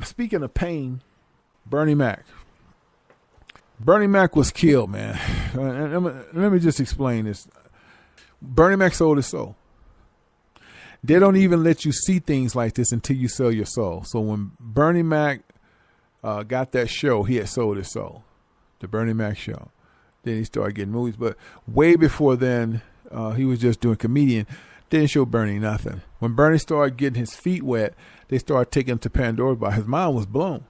Speaking of pain, Bernie Mac. Bernie Mac was killed, man. Let me just explain this. Bernie Mac sold his soul. They don't even let you see things like this until you sell your soul. So when Bernie Mac got that show, he had sold his soul. The Bernie Mac show. Then he started getting movies. But way before then, he was just doing comedian. Didn't show Bernie nothing. When Bernie started getting his feet wet, they started taking him to Pandora's box. His mind was blown.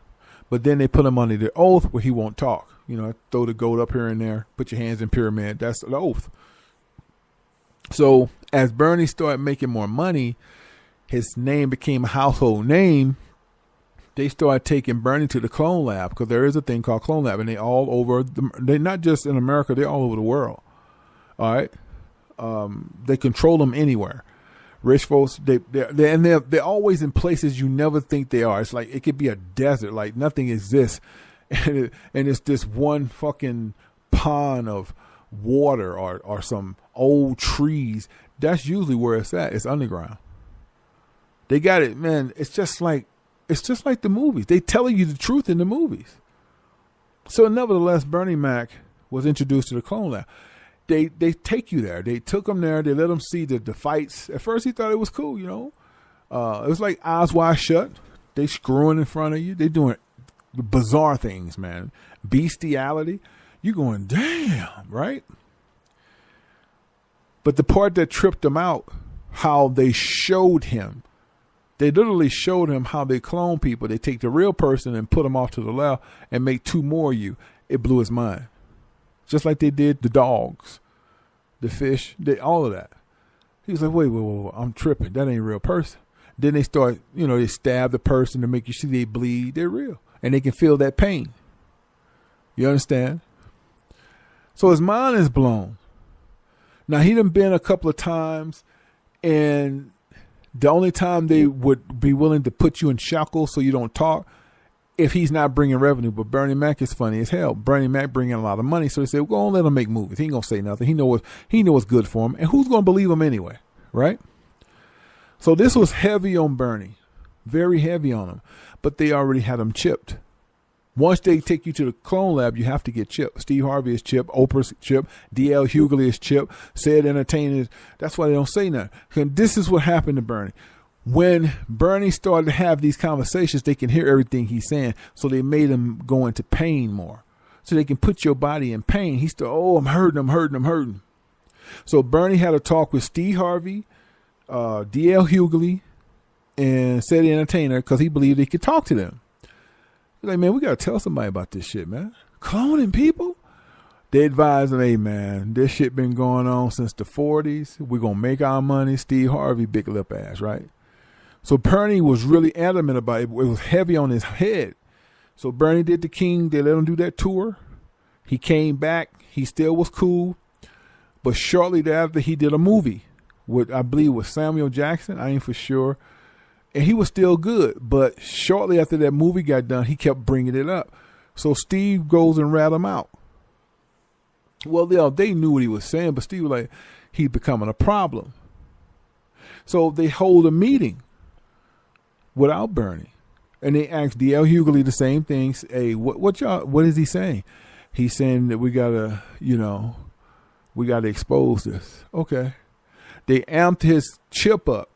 But then they put him under the oath where he won't talk. You know, throw the gold up here and there, put your hands in pyramid. That's the oath. So as Bernie started making more money, his name became a household name. They started taking Bernie to the clone lab, because there is a thing called clone lab, and they all over. They're not just in America; they're all over the world. All right, they control them anywhere. Rich folks, they're always in places you never think they are. It's like it could be a desert, like nothing exists, and it's this one fucking pond of water or some old trees. That's usually where it's at. It's underground. They got it, man. It's just like the movies. They telling you the truth in the movies. So nevertheless, Bernie Mac was introduced to the clone lab. They take you there. They took him there. They let him see the fights. At first he thought it was cool, you know. It was like eyes wide shut. They screwing in front of you. They doing bizarre things, man. Bestiality. You going, damn, right? But the part that tripped him out, how they showed him. They literally showed him how they clone people. They take the real person and put them off to the left and make two more of you. It blew his mind. Just like they did the dogs, the fish, all of that. He was like, wait, I'm tripping. That ain't a real person. Then they start, they stab the person to make you see they bleed. They're real. And they can feel that pain. You understand? So his mind is blown. Now, he done been a couple of times, and the only time they would be willing to put you in shackles so you don't talk, if he's not bringing revenue. But Bernie Mac is funny as hell. Bernie Mac bringing a lot of money, so they say, well, go on, let him make movies. He ain't gonna say nothing. He know what's good for him, and who's gonna believe him anyway, right? So this was heavy on Bernie, very heavy on him, but they already had him chipped. Once they take you to the clone lab, you have to get chipped. Steve Harvey is chipped. Oprah's chipped. D.L. Hughley is chipped. Said entertainers. That's why they don't say nothing. And this is what happened to Bernie. When Bernie started to have these conversations, they can hear everything he's saying. So they made him go into pain more. So they can put your body in pain. He started, I'm hurting. So Bernie had a talk with Steve Harvey, D.L. Hughley, and said entertainer, because he believed he could talk to them. Like, man, we got to tell somebody about this shit, man. Cloning people? They advised him, hey, man, this shit been going on since the 40s. We're going to make our money. Steve Harvey, big lip ass, right? So Bernie was really adamant about it. It was heavy on his head. So Bernie did the King. They let him do that tour. He came back. He still was cool. But shortly thereafter, he did a movie with, I believe, with Samuel Jackson. I ain't for sure. And he was still good, but shortly after that movie got done, he kept bringing it up. So Steve goes and rat him out. Well, they knew what he was saying, but Steve was like, he's becoming a problem. So they hold a meeting without Bernie. And they asked D.L. Hughley the same thing. Hey, what is he saying? He's saying that we gotta expose this. Okay. They amped his chip up.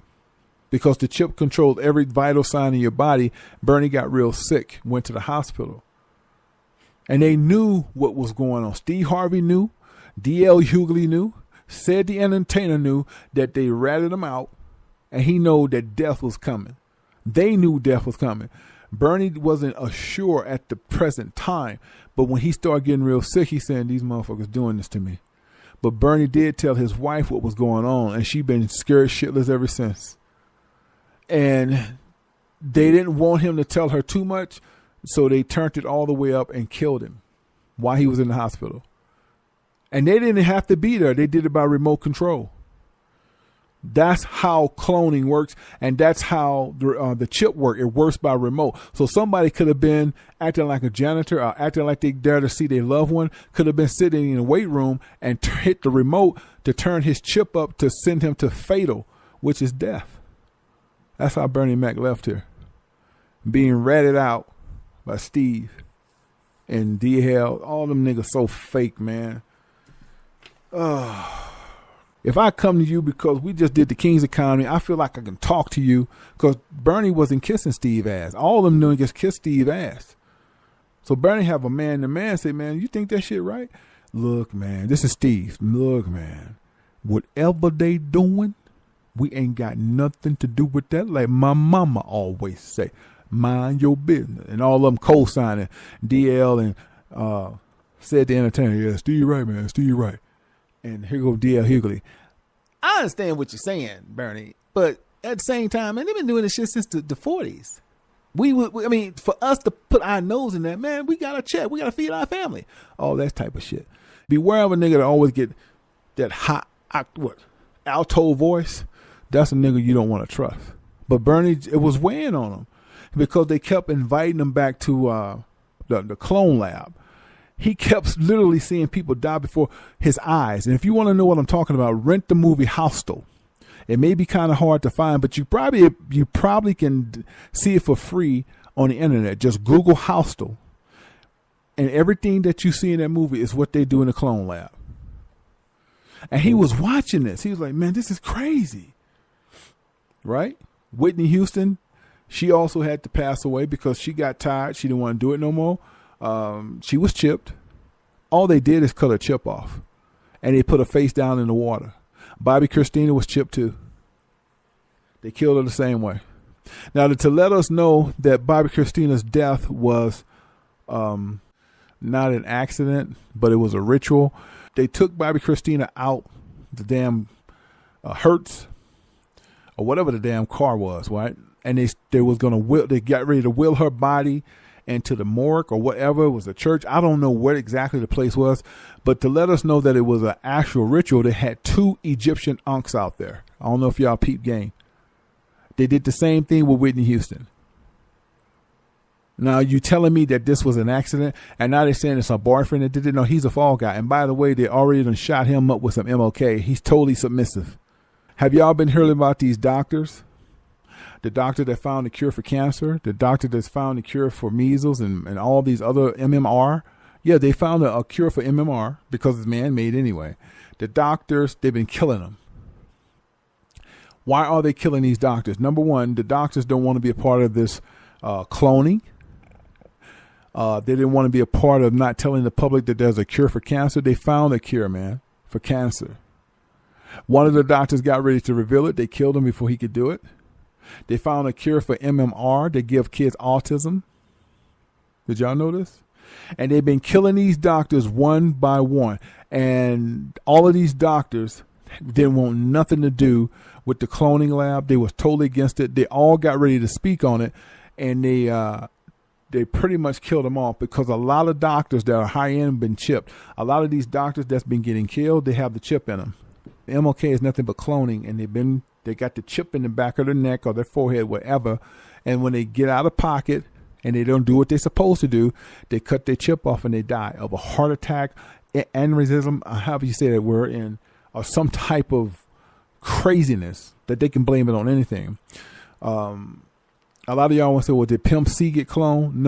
Because the chip controlled every vital sign in your body. Bernie got real sick, went to the hospital. And they knew what was going on. Steve Harvey knew. D.L. Hughley knew. Said the entertainer knew that they ratted him out. And he knew that death was coming. They knew death was coming. Bernie wasn't assured at the present time. But when he started getting real sick, he said, these motherfuckers doing this to me. But Bernie did tell his wife what was going on. And she been scared shitless ever since. And they didn't want him to tell her too much, so they turned it all the way up and killed him while he was in the hospital. And they didn't have to be there. They did it by remote control. That's how cloning works, and that's how the chip works. It works by remote. So somebody could have been acting like a janitor or acting like they dare to see their loved one, could have been sitting in a weight room and hit the remote to turn his chip up to send him to fatal, which is death. That's how Bernie Mac left here. being ratted out by Steve and DL. All them niggas so fake, man. If I come to you because we just did the King's Economy, I feel like I can talk to you because Bernie wasn't kissing Steve ass. All of them doing just kiss Steve ass. So Bernie have a man to man say, man, you think that shit right? Look, man, this is Steve. Look, man, whatever they doing, we ain't got nothing to do with that. Like my mama always say, mind your business. And all of them co-signing DL and said the entertainer, yeah, Steve right, man, Steve right. And here go DL Hughley. I understand what you're saying, Bernie, but at the same time, man, they've been doing this shit since the 40s. I mean, for us to put our nose in that, man, we got to check. We got to feed our family. All that type of shit. Beware of a nigga that always get that hot, alto voice. That's a nigga you don't want to trust. But Bernie, it was weighing on him because they kept inviting him back to the clone lab. He kept literally seeing people die before his eyes. And if you want to know what I'm talking about, rent the movie Hostel. It may be kind of hard to find, but you probably can see it for free on the internet. Just Google Hostel. And everything that you see in that movie is what they do in the clone lab. And he was watching this. He was like, man, this is crazy. Right? Whitney Houston, she also had to pass away because she got tired. She didn't want to do it no more. She was chipped. All they did is cut her chip off. And they put her face down in the water. Bobby Christina was chipped too. They killed her the same way. Now, to let us know that Bobby Christina's death was not an accident, but it was a ritual, they took Bobby Christina out the damn Hertz or whatever the damn car was, right? And they got ready to wheel her body into the morgue or whatever. It was a church. I don't know where exactly the place was, but to let us know that it was an actual ritual, they had 2 Egyptian unks out there. I don't know if y'all peep game. They did the same thing with Whitney Houston. Now, you telling me that this was an accident, and now they're saying it's a boyfriend that did it? No, he's a fall guy. And by the way, they already done shot him up with some MOK. He's totally submissive. Have y'all been hearing about these doctors? The doctor that found the cure for cancer, the doctor that's found the cure for measles and all these other MMR. Yeah, they found a cure for MMR because it's man-made anyway. The doctors, they've been killing them. Why are they killing these doctors? Number one, the doctors don't want to be a part of this cloning. They didn't want to be a part of not telling the public that there's a cure for cancer. They found a cure, man, for cancer. One of the doctors got ready to reveal it. They killed him before he could do it. They found a cure for MMR. They give kids autism. Did y'all know this? And they've been killing these doctors one by one. And all of these doctors didn't want nothing to do with the cloning lab. They was totally against it. They all got ready to speak on it. And they pretty much killed them off because a lot of doctors that are high end been chipped. A lot of these doctors that's been getting killed, they have the chip in them. The MLK is nothing but cloning, and they got the chip in the back of their neck or their forehead, whatever. And when they get out of pocket and they don't do what they're supposed to do, they cut their chip off and they die of a heart attack, aneurysm, however you say that word, or some type of craziness that they can blame it on anything. A lot of y'all want to say, well, did Pimp C get cloned? No.